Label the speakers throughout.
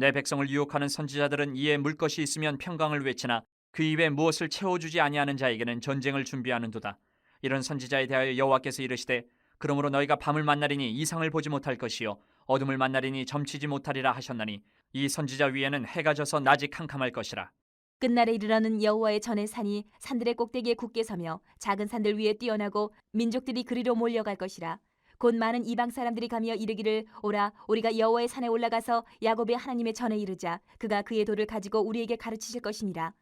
Speaker 1: 내 백성을 유혹하는 선지자들은 이에 물 것이 있으면 평강을 외치나 그 입에 무엇을 채워주지 아니하는 자에게는 전쟁을 준비하는도다. 이런 선지자에 대하여 여호와께서 이르시되 그러므로 너희가 밤을 만나리니 이상을 보지 못할 것이요 어둠을 만나리니 점치지 못하리라 하셨나니 이 선지자 위에는 해가 져서 낮이 캄캄할 것이라.
Speaker 2: 끝날에 이르러는 여호와의 전의 산이 산들의 꼭대기에 굳게 서며 작은 산들 위에 뛰어나고 민족들이 그리로 몰려갈 것이라. 곧 많은 이방 사람들이 가며 이르기를 오라 우리가 여호와의 산에 올라가서 야곱의 하나님의 전에 이르자 그가 그의 도를 가지고 우리에게 가르치실 것이니라.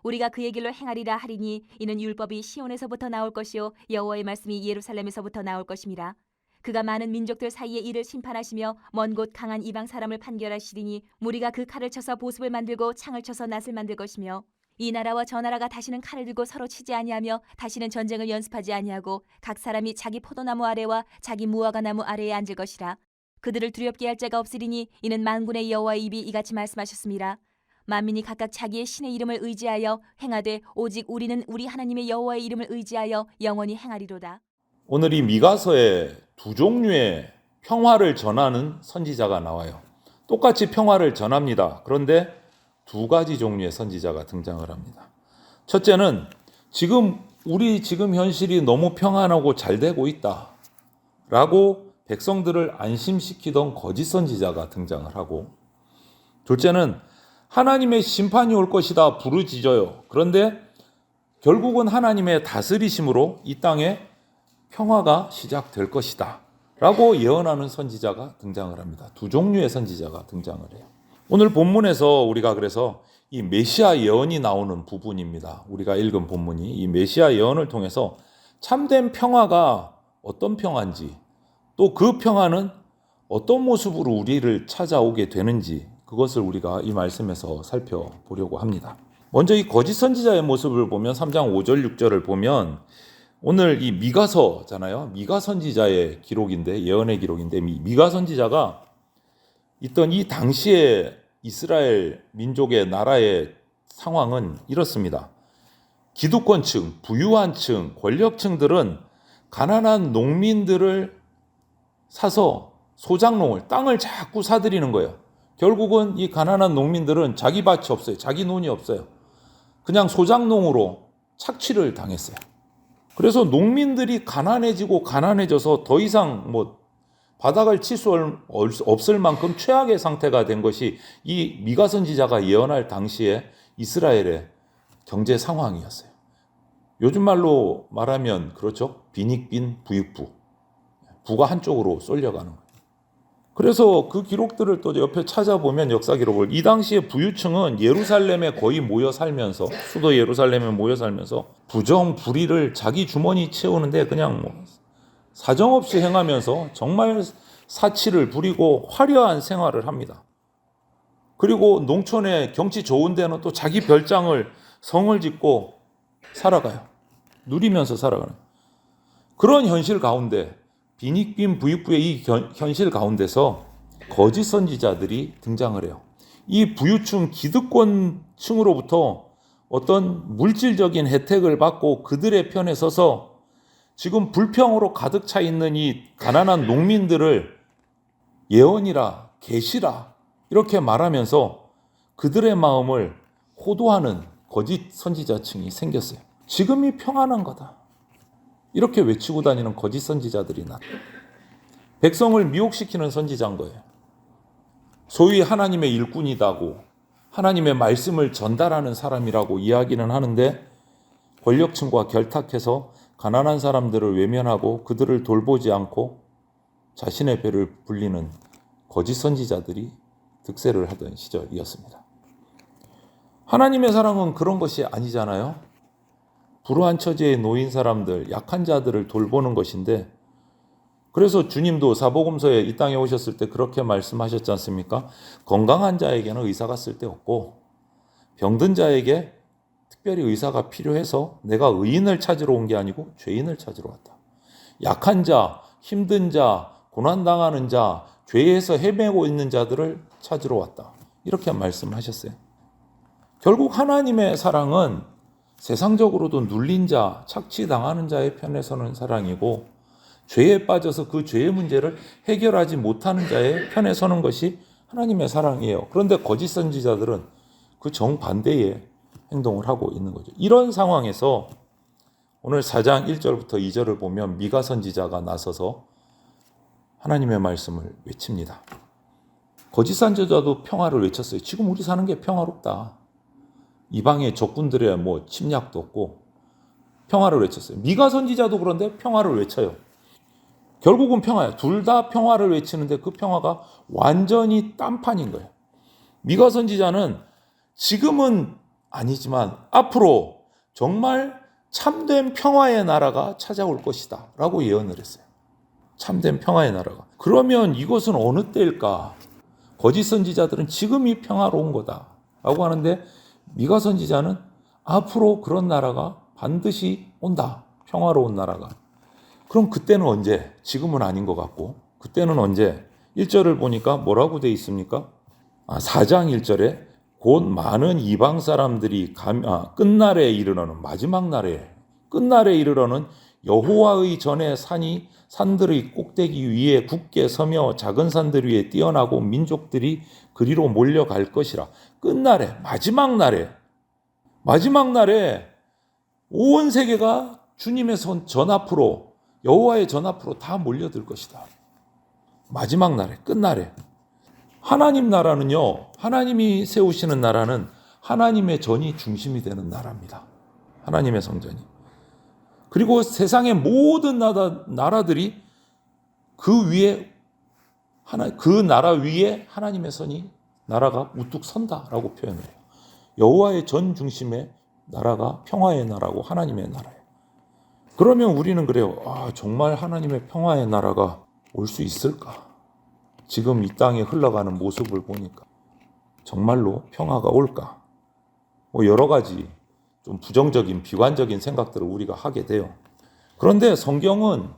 Speaker 2: 우리가 그의 길로 행하리라 하리니 이는 율법이 시온에서부터 나올 것이요 여호와의 말씀이 예루살렘에서부터 나올 것임이라. 그가 많은 민족들 사이에 이를 심판하시며 먼 곳 강한 이방 사람을 판결하시리니 무리가 그 칼을 쳐서 보습을 만들고 창을 쳐서 낫을 만들 것이며 이 나라와 저 나라가 다시는 칼을 들고 서로 치지 아니하며 다시는 전쟁을 연습하지 아니하고 각 사람이 자기 포도나무 아래와 자기 무화과 나무 아래에 앉을 것이라. 그들을 두렵게 할 자가 없으리니 이는 만군의 여호와의 입이 이같이 말씀하셨습니다. 만민이 각각 자기의 신의 이름을 의지하여 행하되 오직 우리는 우리 하나님의 여호와의 이름을 의지하여 영원히 행하리로다.
Speaker 3: 오늘 이 미가서에 두 종류의 평화를 전하는 선지자가 나와요. 똑같이 평화를 전합니다. 그런데 두 가지 종류의 선지자가 등장을 합니다. 첫째는 우리 지금 현실이 너무 평안하고 잘 되고 있다 라고 백성들을 안심시키던 거짓 선지자가 등장을 하고, 둘째는 하나님의 심판이 올 것이다 부르짖어요. 그런데 결국은 하나님의 다스리심으로 이 땅에 평화가 시작될 것이다 라고 예언하는 선지자가 등장을 합니다. 두 종류의 선지자가 등장을 해요. 오늘 본문에서 우리가 그래서 이 메시아 예언이 나오는 부분입니다. 우리가 읽은 본문이 이 메시아 예언을 통해서 참된 평화가 어떤 평화인지, 또 그 평화는 어떤 모습으로 우리를 찾아오게 되는지, 그것을 우리가 이 말씀에서 살펴보려고 합니다. 먼저 이 거짓 선지자의 모습을 보면 3장 5절 6절을 보면 오늘 이 미가서잖아요. 미가 선지자의 기록인데, 예언의 기록인데, 미가 선지자가 있던 이 당시의 이스라엘 민족의 나라의 상황은 이렇습니다. 기득권층, 부유한 층, 권력층들은 가난한 농민들을 사서 소작농을, 땅을 자꾸 사들이는 거예요. 결국은 이 가난한 농민들은 자기 밭이 없어요. 자기 논이 없어요. 그냥 소작농으로 착취를 당했어요. 그래서 농민들이 가난해지고 가난해져서 더 이상 바닥을 칠 수 없을 만큼 최악의 상태가 된 것이 이 미가 선지자가 예언할 당시에 이스라엘의 경제 상황이었어요. 요즘 말로 말하면 그렇죠. 빈익빈 부익부. 부가 한쪽으로 쏠려가는 거예요. 그래서 그 기록들을 또 옆에 찾아보면 역사 기록을 이 당시에 부유층은 예루살렘에 거의 모여 살면서, 수도 예루살렘에 모여 살면서 부정부리를 자기 주머니 채우는데 그냥 사정없이 행하면서 정말 사치를 부리고 화려한 생활을 합니다. 그리고 농촌에 경치 좋은 데는 또 자기 별장을, 성을 짓고 살아가요. 누리면서 살아가는 그런 현실 가운데, 빈익빈 부익부의 이 현실 가운데서 거짓 선지자들이 등장을 해요. 이 부유층, 기득권층으로부터 어떤 물질적인 혜택을 받고 그들의 편에 서서 지금 불평으로 가득 차 있는 이 가난한 농민들을 예언이라, 계시라 이렇게 말하면서 그들의 마음을 호도하는 거짓 선지자층이 생겼어요. 지금이 평안한 거다 이렇게 외치고 다니는 거짓 선지자들이 나타나요. 백성을 미혹시키는 선지자인 거예요. 소위 하나님의 일꾼이다고, 하나님의 말씀을 전달하는 사람이라고 이야기는 하는데 권력층과 결탁해서 가난한 사람들을 외면하고 그들을 돌보지 않고 자신의 배를 불리는 거짓 선지자들이 득세를 하던 시절이었습니다. 하나님의 사랑은 그런 것이 아니잖아요. 불우한 처지에 놓인 사람들, 약한 자들을 돌보는 것인데, 그래서 주님도 사복음서에 이 땅에 오셨을 때 그렇게 말씀하셨지 않습니까? 건강한 자에게는 의사가 쓸데없고 병든 자에게 특별히 의사가 필요해서 내가 의인을 찾으러 온 게 아니고 죄인을 찾으러 왔다. 약한 자, 힘든 자, 고난당하는 자, 죄에서 헤매고 있는 자들을 찾으러 왔다. 이렇게 말씀하셨어요. 결국 하나님의 사랑은 세상적으로도 눌린 자, 착취당하는 자의 편에 서는 사랑이고, 죄에 빠져서 그 죄의 문제를 해결하지 못하는 자의 편에 서는 것이 하나님의 사랑이에요. 그런데 거짓 선지자들은 그 정반대의 행동을 하고 있는 거죠. 이런 상황에서 오늘 4장 1절부터 2절을 보면 미가 선지자가 나서서 하나님의 말씀을 외칩니다. 거짓 선지자도 평화를 외쳤어요. 지금 우리 사는 게 평화롭다. 이방의 적군들의 침략도 없고 평화를 외쳤어요. 미가 선지자도 그런데 평화를 외쳐요. 결국은 평화예요. 둘 다 평화를 외치는데 그 평화가 완전히 딴판인 거예요. 미가 선지자는 지금은 아니지만 앞으로 정말 참된 평화의 나라가 찾아올 것이다 라고 예언을 했어요. 참된 평화의 나라가. 그러면 이것은 어느 때일까? 거짓 선지자들은 지금이 평화로운 거다 라고 하는데 미가 선지자는 앞으로 그런 나라가 반드시 온다. 평화로운 나라가. 그럼 그때는 언제? 지금은 아닌 것 같고 그때는 언제? 1절을 보니까 뭐라고 돼 있습니까? 4장 1절에 곧 많은 이방 사람들이 끝날에 이르러는 마지막 날에 끝날에 이르러는 여호와의 전에 산들의 꼭대기 위에 굳게 서며 작은 산들 위에 뛰어나고 민족들이 그리로 몰려갈 것이라. 끝날에 마지막 날에 온 세계가 주님의 전 앞으로 여호와의 전 앞으로 다 몰려들 것이다. 마지막 날에 끝날에. 하나님 나라는요, 하나님이 세우시는 나라는 하나님의 전이 중심이 되는 나라입니다. 하나님의 성전이. 그리고 세상의 모든 나라들이 그 위에 그 나라 위에 하나님의 선이 나라가 우뚝 선다라고 표현을 해요. 여호와의 전 중심의 나라가 평화의 나라고 하나님의 나라예요. 그러면 우리는 그래요. 정말 하나님의 평화의 나라가 올 수 있을까? 지금 이 땅에 흘러가는 모습을 보니까 정말로 평화가 올까? 여러 가지 좀 부정적인 비관적인 생각들을 우리가 하게 돼요. 그런데 성경은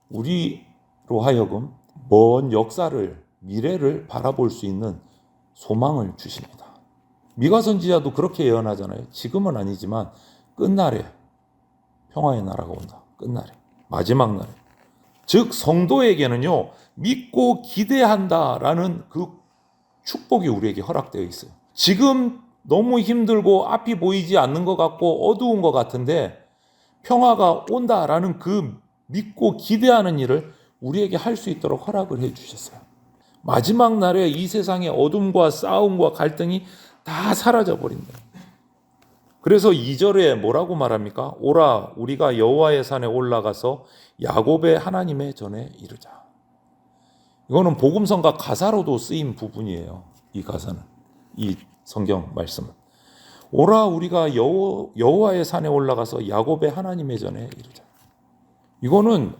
Speaker 3: 우리로 하여금 먼 역사를 미래를 바라볼 수 있는 소망을 주십니다. 미가 선지자도 그렇게 예언하잖아요. 지금은 아니지만 끝날에 평화의 나라가 온다. 끝날에 마지막 날에. 즉 성도에게는요 믿고 기대한다라는 그 축복이 우리에게 허락되어 있어요. 지금 너무 힘들고 앞이 보이지 않는 것 같고 어두운 것 같은데 평화가 온다라는 그 믿고 기대하는 일을 우리에게 할 수 있도록 허락을 해 주셨어요. 마지막 날에 이 세상의 어둠과 싸움과 갈등이 다 사라져 버린다. 그래서 2절에 뭐라고 말합니까? 오라 우리가 여호와의 산에 올라가서 야곱의 하나님의 전에 이르자. 이거는 복음성가 가사로도 쓰인 부분이에요. 이 가사는, 이 성경 말씀은. 오라 우리가 여호와의 산에 올라가서 야곱의 하나님의 전에 이르자. 이거는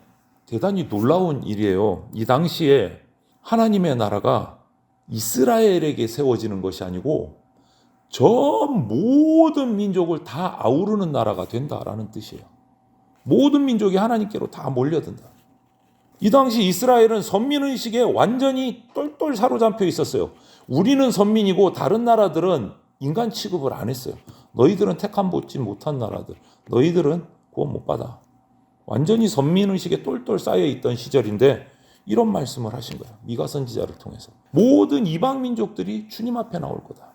Speaker 3: 대단히 놀라운 일이에요. 이 당시에 하나님의 나라가 이스라엘에게 세워지는 것이 아니고 전 모든 민족을 다 아우르는 나라가 된다라는 뜻이에요. 모든 민족이 하나님께로 다 몰려든다. 이 당시 이스라엘은 선민의식에 완전히 똘똘 사로잡혀 있었어요. 우리는 선민이고 다른 나라들은 인간 취급을 안 했어요. 너희들은 택함 받지 못한 나라들. 너희들은 구원 못 받아. 완전히 선민의식에 똘똘 쌓여있던 시절인데 이런 말씀을 하신 거예요. 미가 선지자를 통해서. 모든 이방 민족들이 주님 앞에 나올 거다.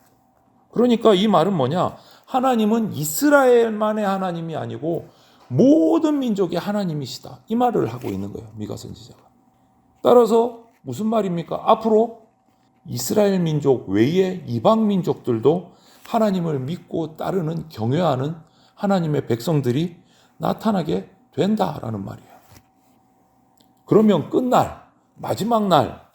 Speaker 3: 그러니까 이 말은 뭐냐? 하나님은 이스라엘만의 하나님이 아니고 모든 민족의 하나님이시다. 이 말을 하고 있는 거예요. 미가 선지자가. 따라서 무슨 말입니까? 앞으로 이스라엘 민족 외에 이방 민족들도 하나님을 믿고 따르는 경외하는 하나님의 백성들이 나타나게 된다라는 말이에요. 그러면 끝날, 마지막 날,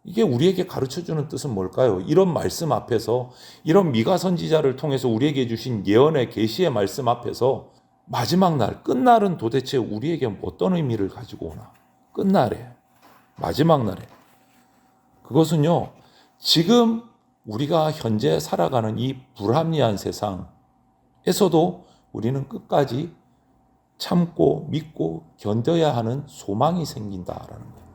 Speaker 3: 이게 우리에게 가르쳐주는 뜻은 뭘까요? 이런 말씀 앞에서, 이런 미가 선지자를 통해서 우리에게 주신 예언의 계시의 말씀 앞에서 마지막 날, 끝날은 도대체 우리에게 어떤 의미를 가지고 오나? 끝날에, 마지막 날에. 그것은요, 지금 우리가 현재 살아가는 이 불합리한 세상에서도 우리는 끝까지 참고 믿고 견뎌야 하는 소망이 생긴다라는 거예요.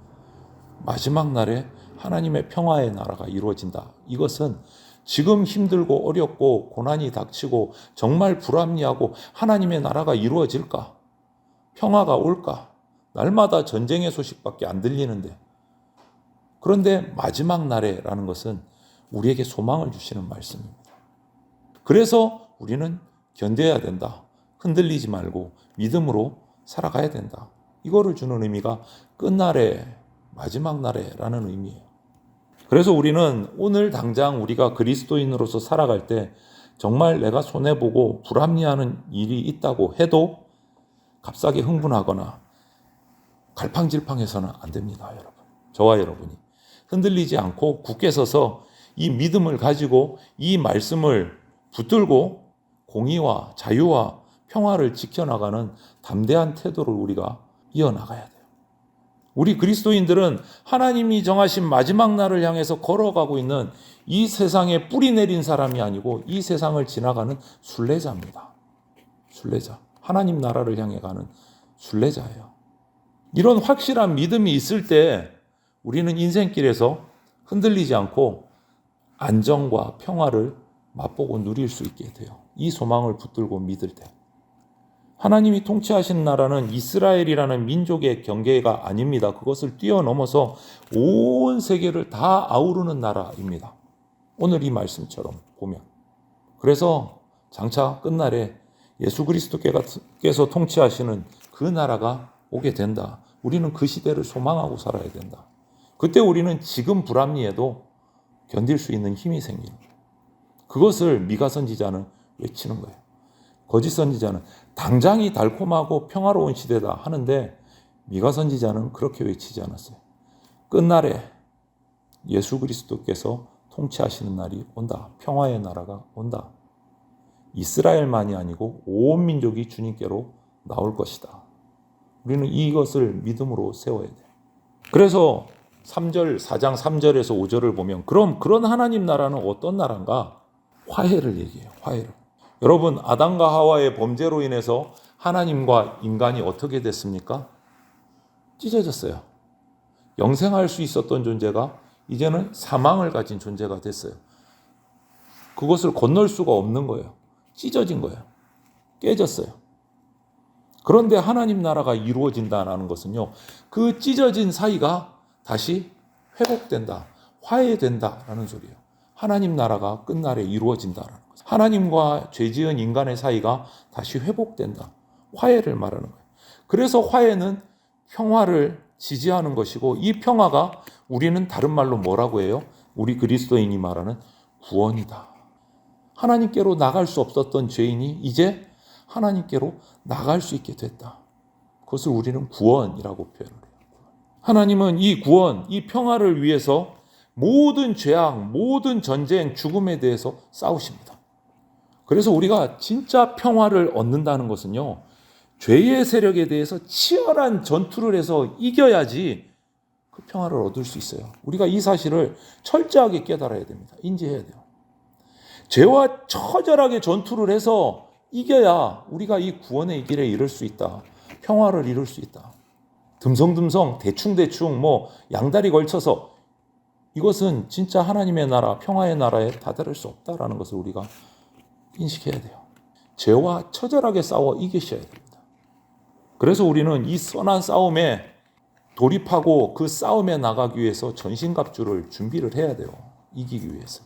Speaker 3: 마지막 날에 하나님의 평화의 나라가 이루어진다. 이것은 지금 힘들고 어렵고 고난이 닥치고 정말 불합리하고 하나님의 나라가 이루어질까? 평화가 올까? 날마다 전쟁의 소식밖에 안 들리는데 그런데 마지막 날에라는 것은 우리에게 소망을 주시는 말씀입니다. 그래서 우리는 견뎌야 된다. 흔들리지 말고 믿음으로 살아가야 된다. 이거를 주는 의미가 끝날에, 마지막 날에라는 의미예요. 그래서 우리는 오늘 당장 우리가 그리스도인으로서 살아갈 때 정말 내가 손해보고 불합리하는 일이 있다고 해도 값싸게 흥분하거나 갈팡질팡해서는 안 됩니다, 여러분. 저와 여러분이 흔들리지 않고 굳게 서서 이 믿음을 가지고 이 말씀을 붙들고 공의와 자유와 평화를 지켜나가는 담대한 태도를 우리가 이어나가야 돼요. 우리 그리스도인들은 하나님이 정하신 마지막 날을 향해서 걸어가고 있는 이 세상에 뿌리 내린 사람이 아니고 이 세상을 지나가는 순례자입니다. 순례자. 하나님 나라를 향해 가는 순례자예요. 이런 확실한 믿음이 있을 때 우리는 인생길에서 흔들리지 않고 안정과 평화를 맛보고 누릴 수 있게 돼요. 이 소망을 붙들고 믿을 때. 하나님이 통치하시는 나라는 이스라엘이라는 민족의 경계가 아닙니다. 그것을 뛰어넘어서 온 세계를 다 아우르는 나라입니다. 오늘 이 말씀처럼 보면. 그래서 장차 끝날에 예수 그리스도께서 통치하시는 그 나라가 오게 된다. 우리는 그 시대를 소망하고 살아야 된다. 그때 우리는 지금 불합리해도 견딜 수 있는 힘이 생깁니다. 그것을 미가 선지자는 외치는 거예요. 거짓 선지자는 당장이 달콤하고 평화로운 시대다 하는데 미가 선지자는 그렇게 외치지 않았어요. 끝날에 예수 그리스도께서 통치하시는 날이 온다. 평화의 나라가 온다. 이스라엘만이 아니고 온 민족이 주님께로 나올 것이다. 우리는 이것을 믿음으로 세워야 돼요. 그래서 4장 3절에서 5절을 보면 그럼 그런 하나님 나라는 어떤 나라인가? 화해를 얘기해요. 화해를. 여러분, 아담과 하와의 범죄로 인해서 하나님과 인간이 어떻게 됐습니까? 찢어졌어요. 영생할 수 있었던 존재가 이제는 사망을 가진 존재가 됐어요. 그것을 건널 수가 없는 거예요. 찢어진 거예요. 깨졌어요. 그런데 하나님 나라가 이루어진다는 것은요, 그 찢어진 사이가 다시 회복된다, 화해된다라는 소리예요. 하나님 나라가 끝날에 이루어진다라는 거죠. 하나님과 죄지은 인간의 사이가 다시 회복된다, 화해를 말하는 거예요. 그래서 화해는 평화를 지지하는 것이고, 이 평화가 우리는 다른 말로 뭐라고 해요? 우리 그리스도인이 말하는 구원이다. 하나님께로 나갈 수 없었던 죄인이 이제 하나님께로 나갈 수 있게 됐다. 그것을 우리는 구원이라고 표현을 해요. 하나님은 이 구원, 이 평화를 위해서 모든 죄악, 모든 전쟁, 죽음에 대해서 싸우십니다. 그래서 우리가 진짜 평화를 얻는다는 것은요, 죄의 세력에 대해서 치열한 전투를 해서 이겨야지 그 평화를 얻을 수 있어요. 우리가 이 사실을 철저하게 깨달아야 됩니다. 인지해야 돼요. 죄와 처절하게 전투를 해서 이겨야 우리가 이 구원의 길에 이를 수 있다. 평화를 이룰 수 있다. 듬성듬성 대충대충 양다리 걸쳐서 이것은 진짜 하나님의 나라, 평화의 나라에 다다를 수 없다라는 것을 우리가 인식해야 돼요. 죄와 처절하게 싸워 이기셔야 됩니다. 그래서 우리는 이 선한 싸움에 돌입하고 그 싸움에 나가기 위해서 전신갑주를 준비를 해야 돼요. 이기기 위해서.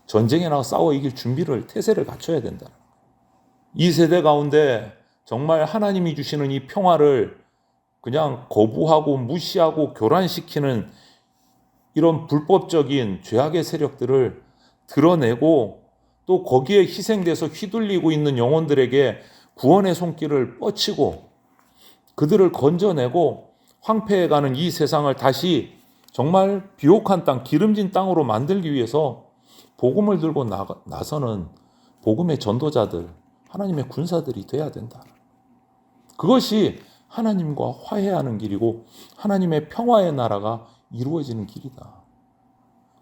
Speaker 3: 전쟁에 나가 싸워 이길 준비를, 태세를 갖춰야 된다. 이 세대 가운데 정말 하나님이 주시는 이 평화를 그냥 거부하고 무시하고 교란시키는 이런 불법적인 죄악의 세력들을 드러내고 또 거기에 희생돼서 휘둘리고 있는 영혼들에게 구원의 손길을 뻗치고 그들을 건져내고 황폐해가는 이 세상을 다시 정말 비옥한 땅, 기름진 땅으로 만들기 위해서 복음을 들고 나서는 복음의 전도자들, 하나님의 군사들이 돼야 된다. 그것이 하나님과 화해하는 길이고 하나님의 평화의 나라가 이루어지는 길이다.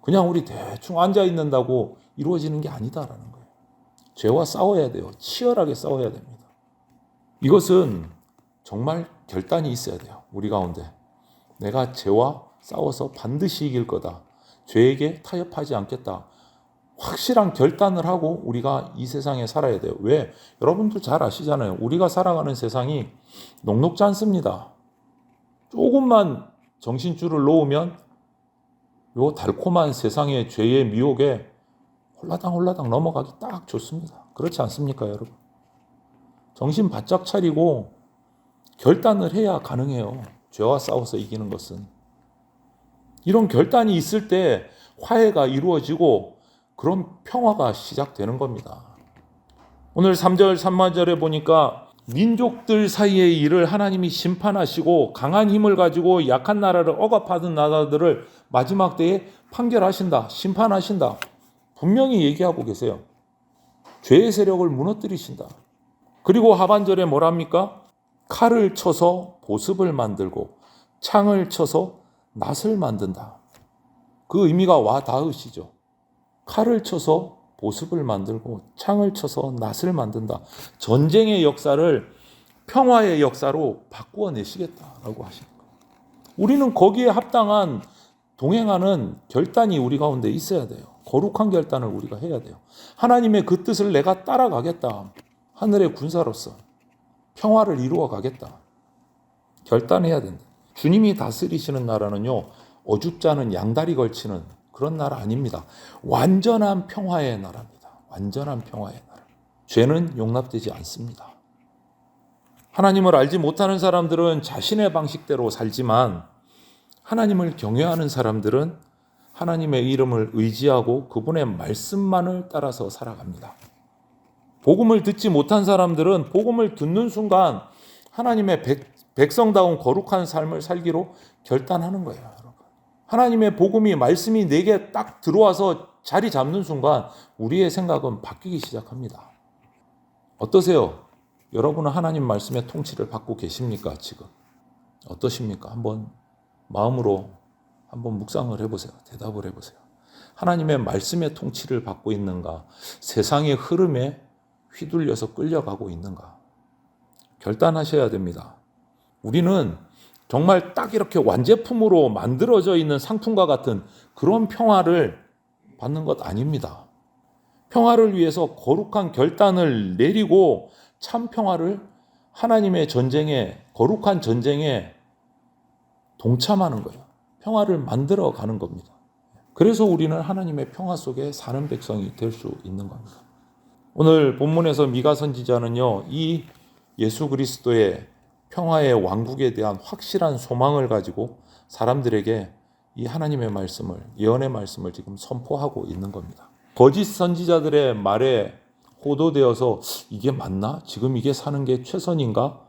Speaker 3: 그냥 우리 대충 앉아 있는다고 이루어지는 게 아니다라는 거예요. 죄와 싸워야 돼요. 치열하게 싸워야 됩니다. 이것은 정말 결단이 있어야 돼요. 우리 가운데. 내가 죄와 싸워서 반드시 이길 거다. 죄에게 타협하지 않겠다. 확실한 결단을 하고 우리가 이 세상에 살아야 돼요. 왜? 여러분도 잘 아시잖아요. 우리가 살아가는 세상이 녹록지 않습니다. 조금만 정신줄을 놓으면 요 달콤한 세상의 죄의 미혹에 홀라당 넘어가기 딱 좋습니다. 그렇지 않습니까, 여러분? 정신 바짝 차리고 결단을 해야 가능해요. 죄와 싸워서 이기는 것은. 이런 결단이 있을 때 화해가 이루어지고 그런 평화가 시작되는 겁니다. 오늘 3절 3절에 보니까 민족들 사이의 일을 하나님이 심판하시고 강한 힘을 가지고 약한 나라를 억압하던 나라들을 마지막 때에 판결하신다, 심판하신다. 분명히 얘기하고 계세요. 죄의 세력을 무너뜨리신다. 그리고 하반절에 뭐랍니까? 칼을 쳐서 보습을 만들고 창을 쳐서 낫을 만든다. 그 의미가 와 닿으시죠? 칼을 쳐서 보습을 만들고 창을 쳐서 낫을 만든다. 전쟁의 역사를 평화의 역사로 바꾸어 내시겠다라고 하시는 거예요. 우리는 거기에 합당한 동행하는 결단이 우리 가운데 있어야 돼요. 거룩한 결단을 우리가 해야 돼요. 하나님의 그 뜻을 내가 따라가겠다. 하늘의 군사로서 평화를 이루어 가겠다. 결단해야 된다. 주님이 다스리시는 나라는요, 어줍지 않은 양다리 걸치는 그런 나라 아닙니다. 완전한 평화의 나라입니다. 완전한 평화의 나라. 죄는 용납되지 않습니다. 하나님을 알지 못하는 사람들은 자신의 방식대로 살지만 하나님을 경외하는 사람들은 하나님의 이름을 의지하고 그분의 말씀만을 따라서 살아갑니다. 복음을 듣지 못한 사람들은 복음을 듣는 순간 하나님의 백성다운 거룩한 삶을 살기로 결단하는 거예요, 여러분. 하나님의 복음이 말씀이 내게 딱 들어와서 자리 잡는 순간 우리의 생각은 바뀌기 시작합니다. 어떠세요? 여러분은 하나님 말씀의 통치를 받고 계십니까, 지금? 어떠십니까? 한번 마음으로 한번 묵상을 해보세요. 대답을 해보세요. 하나님의 말씀의 통치를 받고 있는가? 세상의 흐름에 휘둘려서 끌려가고 있는가? 결단하셔야 됩니다. 우리는 정말 딱 이렇게 완제품으로 만들어져 있는 상품과 같은 그런 평화를 받는 것 아닙니다. 평화를 위해서 거룩한 결단을 내리고 참 평화를 하나님의 전쟁에, 거룩한 전쟁에 동참하는 거예요. 평화를 만들어 가는 겁니다. 그래서 우리는 하나님의 평화 속에 사는 백성이 될 수 있는 겁니다. 오늘 본문에서 미가 선지자는요, 이 예수 그리스도의 평화의 왕국에 대한 확실한 소망을 가지고 사람들에게 이 하나님의 말씀을, 예언의 말씀을 지금 선포하고 있는 겁니다. 거짓 선지자들의 말에 호도되어서 이게 맞나? 지금 이게 사는 게 최선인가?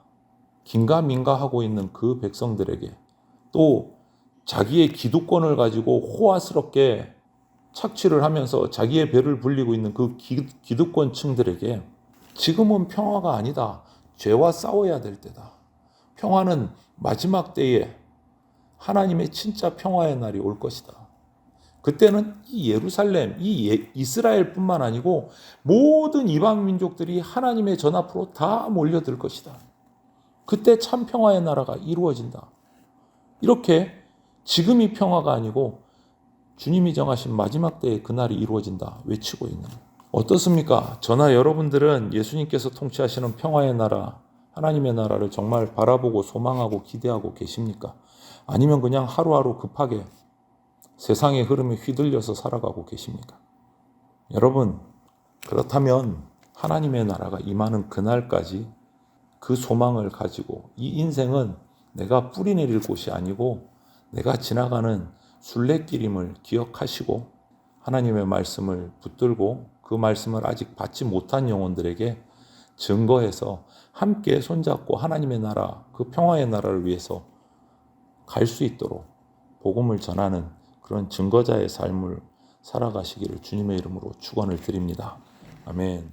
Speaker 3: 긴가민가 하고 있는 그 백성들에게, 또 자기의 기득권을 가지고 호화스럽게 착취를 하면서 자기의 배를 불리고 있는 그 기득권층들에게 지금은 평화가 아니다. 죄와 싸워야 될 때다. 평화는 마지막 때에 하나님의 진짜 평화의 날이 올 것이다. 그때는 이 예루살렘, 이 이스라엘뿐만 아니고 모든 이방 민족들이 하나님의 전 앞으로 다 몰려들 것이다. 그때 참 평화의 나라가 이루어진다. 이렇게 지금이 평화가 아니고 주님이 정하신 마지막 때에 그날이 이루어진다 외치고 있는 거예요. 어떻습니까? 저나 여러분들은 예수님께서 통치하시는 평화의 나라, 하나님의 나라를 정말 바라보고 소망하고 기대하고 계십니까? 아니면 그냥 하루하루 급하게 세상의 흐름에 휘둘려서 살아가고 계십니까? 여러분, 그렇다면 하나님의 나라가 임하는 그날까지 그 소망을 가지고 이 인생은 내가 뿌리내릴 곳이 아니고 내가 지나가는 순례길임을 기억하시고 하나님의 말씀을 붙들고 그 말씀을 아직 받지 못한 영혼들에게 증거해서 함께 손잡고 하나님의 나라, 그 평화의 나라를 위해서 갈 수 있도록 복음을 전하는 그런 증거자의 삶을 살아가시기를 주님의 이름으로 축원을 드립니다. 아멘.